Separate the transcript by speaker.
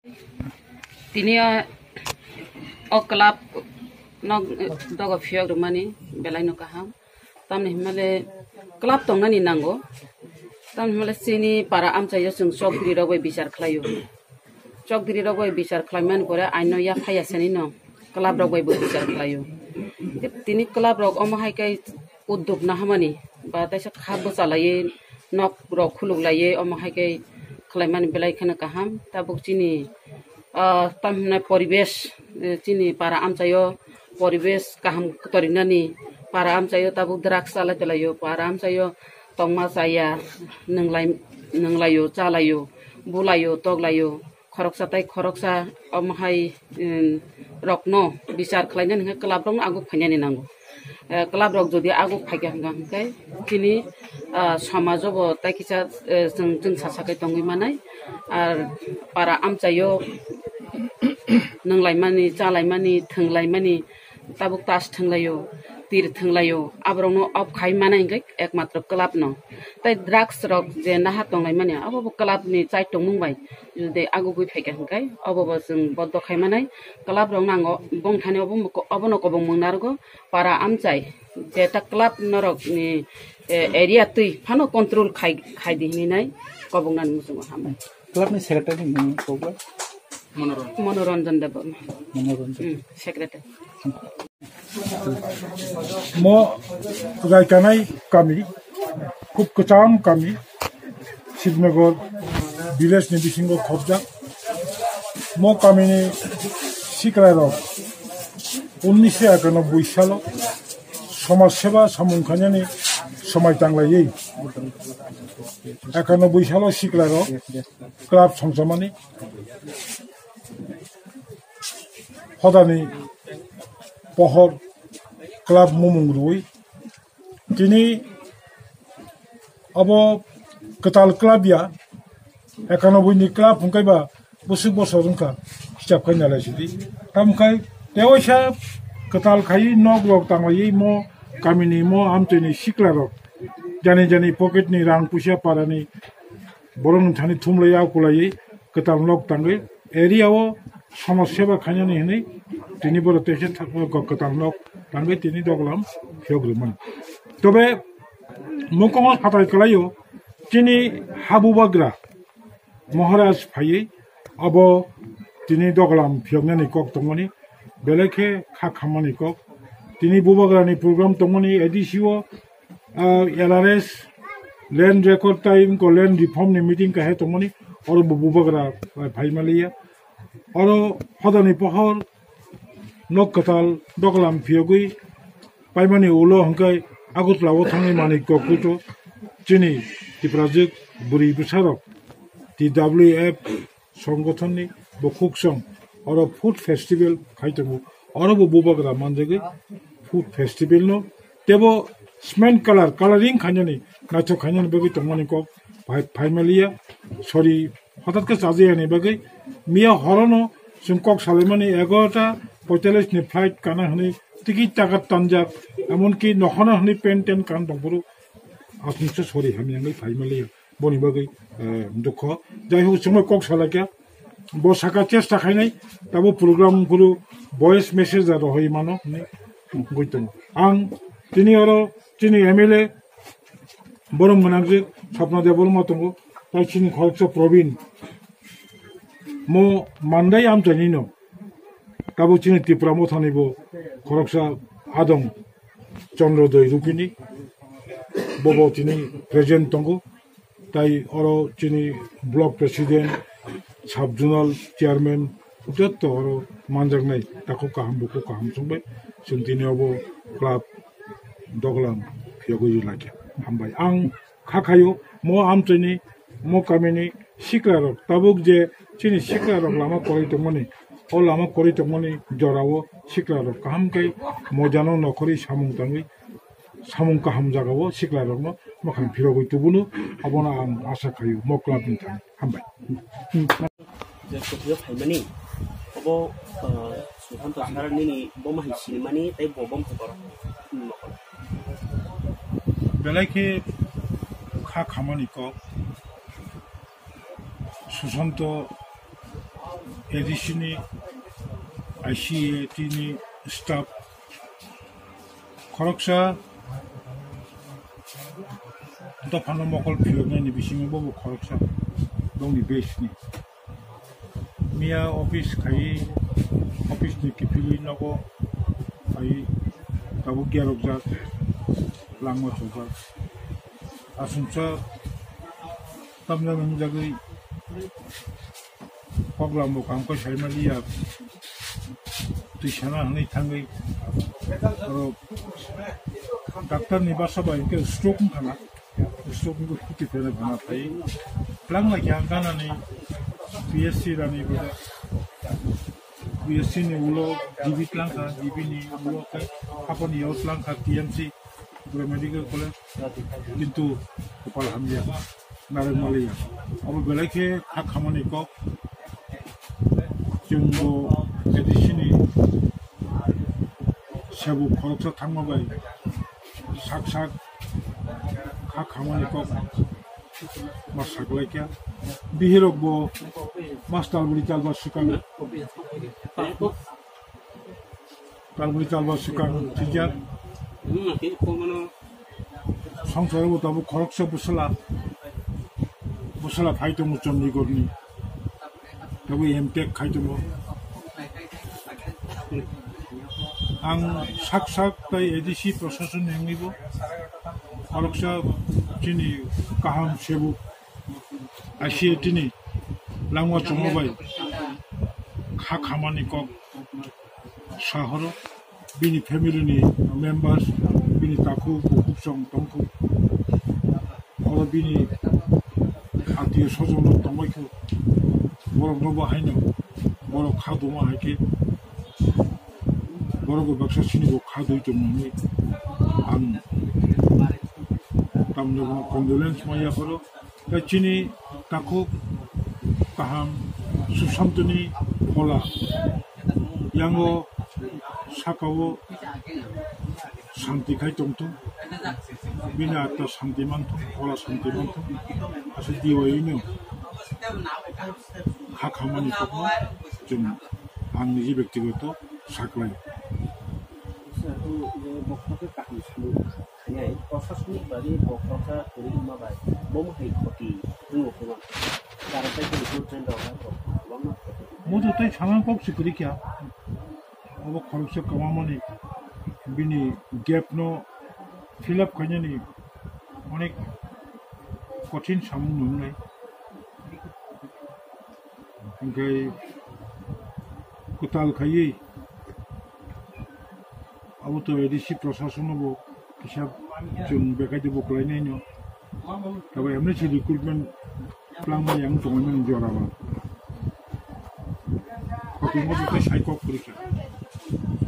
Speaker 1: Tini oklap nog dogo fiog rumani belai no kaham tam ni himale klap tong nani nango tam himale sini para amchayo sung sok diri rogoi bichar khlayo chok diri rogoi bichar khlaiman pore aino ya phaya sani no klap rogoi bo bichar khlayo tini klap rog omahai kai uddog na hamani ba taisa khabo chalaye nok rog khuluk laye omahai kai khlaiman belai khana kaham tabuk chini tamna poribesh chini para amchayo poribesh kaham torinani para amchayo tabu drugs ala telayo para amchayo tongma saya nenglayo chalayo bulayo toglayo khoroksa tai khoroksa omhai rokno bichar khlainani hingga club rok agu phainani nango club rok jodi agu phaiga hingga hingkai chini samajobo tai kisa jeng sasakai tongoi manai ar para amchayo nenglaimani chalaimani thenglaimani tabuk tas thenglayo tir thenglayo abrongno op khaimana hingkai ekmatra club no tai drugs rok je naha tonglaimani abo club ni chai tongmungbai jodi agu gui phaiga hingkai abo jeng boddo khaimanai club rok nango bongthani obono kobong mungnargo para amchai je ta club norok ni area tui phano control khai dihinai kobongnan musung hambai
Speaker 2: club ni secretary ni kobla
Speaker 1: मनोरंजन देव secretary
Speaker 3: मो रायकानाय गामि खूब कचाम गामि Shivnagar village नि बिसिंग खबजा मो गामिनि सिक्रारक 1991 साल समाज सेवा सामुंखानि समाय तांलायै 91 साल सिक्रारक क्लाब संसमानि हदानि पहर क्लाब मुमुंगरुई दिनै अब कताल क्लाबिया 91 नि क्लाब हुंखायबा बोसोर बोसोर जोंखा हिसाब खायनालाय जुदि तामखाय देवैसा कताल खायि नग रग तांलायै मो गामिनि मो आमतैनि सिक्लारक जानि जानि पकेटनि रां पुइसा पारानि बरं थानि थुमलाया कुलायै कताल नग तांगै एरियाव समाज सेवा खायनानि हनै दिनै बर तेसे कताल नग तांगै दिनै दगलाम फियग्रुमोन तबे मुखङ हाताय कलायो दिनै हाबुबाग्रा महाराज फायै अब दिनै दगलाम फियगनानि कक तंगनि बेलेखे खा खामानि कक दिनै बुबाग्रानि प्रग्राम तंगनि एडिसिओ एलआरएस लैंड रेकॉर्ड टाइम को लैंड रिफॉर्म नि मीटिंग का है तंगनि और बुबाग्रा फाइमालिया और हदानि पहर नक कताल दगलाम फियगुई पाइमानि उलो हंकाय आगुतलाव थांनि मानिक ककुतो दिनै दिप्राजिक बुरि बिसारक DWF संगठननि बखुकसं और फूड फेस्टिवल खाइतमु और बुबाग्रा मानजगे फूड फेस्टिवल नो तेबो स्मेन कलरिंग खाइनानि नाचो खाइनानि बगै तंगनि को फाइमालिया सरी हठात के साजियानि बगै मिया हरनो जोंकक सालायमानि 11:45 नि फ्लाइट काना हनै टिकिट टाका तानजाक एमनकि नखना हनै पेन टेन कान दंबरु आसनिसो सरी हामियाङै फाइमालिया बनि बगै दुख जाय हो समय कक सालायका बो साका चेष्टा खाइनाय दाबो प्रोग्राम गुरु वॉइस मेसेज रहै मानो नै गयतन आं दिनै एमएलए बरम मनागजे सपना देवल मातंगो ताइसिनि खरकसा प्रवीण मो मानदाय आमचानिनो दाबो चिनि तिप्रा मथानिबो खरकसा आदम चंद्रदय रुपिनी बबो चिनि प्रेजेंट तंगो ताई अरो चिनि ब्लॉक प्रेसिडेंट सब जोनल चेयरमैन जत्तो अरो मानजागनाय ताको काहाम संबाय जों दिनैयावबो क्लाब दगलाम फियगुइ लाखिया हामबाय आं खाखायो मो आमचानि मो गामिनि सिक्लारक ताबुक जे चिनि सिक्लारक लामा करितमनि ओ लामा करितमनि जरावो सिक्लारक काहामकै मोजानो नखरि सामुं ताङै सामुं काहाम जागावो सिक्लारकनो मखान फिरगुइ तुबुनु अबना आं आशा खायो मो क्लाबनि थां हामबाय
Speaker 4: जे कथियो फाइमानि अबो सुहान तो आसारनि बमहाय सिनिमानि तै बबम खबर
Speaker 3: बेलायखे खा खामानि को Sushant ADC니 ICAT니 스탑 거럭사 또 방금 먹을 필요는 비심이 보고 거럭사 동리 베이스니 미야 오피스 가이 오피스 니 필요 있나고 가이 가부 기록자 랑모 조사 아순차 땀나는 자기 program kamko shalmaliya tushana hangi thangi aro doctor ni basa ba inke stroke kana stroke ko kiti pera bana thai plan la kya kana ni PSC rani bola PSC ni ulo DB plan ka DB ni ulo ka apani yo plan ka TMC medical college kintu kopal hamya narengmaliya abo belake hak hamani ko jumbo edisini sebu koropsa thangmabai sak hak hamani ko masaklaikya bihirok bo master buli talba sukan talbuli talba sukan tijat সংসারও তবু খরচ বসলা খাইতো মো চন্ডীগড়নি তবু MTech খাইতো মো আং সাক তাই ADC প্রশাসন হেঙ্গিব খরচা চিনি কাহাম সেবু আসিয়ে তিনি লাংওয়া চমবাই খা খামানি কক শহর বিনি ফ্যামিলিনি members bini taku buku song tongku oro bini atiyo sojong no tongmaiku borok nobo haino borok khaduma haike borok baksa sini bo khadoi tongmani ang tamno condolence maya koro chini taku kaham susantuni hola yango sakawo শান্তি খাই টমটো বিনা আত্মা শান্তি মানতো ওরা শান্তি মানতো আসলে দিওয়াইনো হা খামানি কখনো जों आं निजे व्यक्तिगत साख्लाय 모두 또 상황 꼭지 그렇게 अब खरच कमामनि बिनि गैप नो फिलअप खायनि अनेक कठिन सामुं नुनाय ओमफ्राय कुताल खायै अब तो एडिसि प्रशासनबो हिसाब जों बेखायदो बखलायनाय नो तब एमनेसि रिक्रुटमेन्ट प्लान yang दंमोन जराबा कटिंग मो साइकक परीक्षा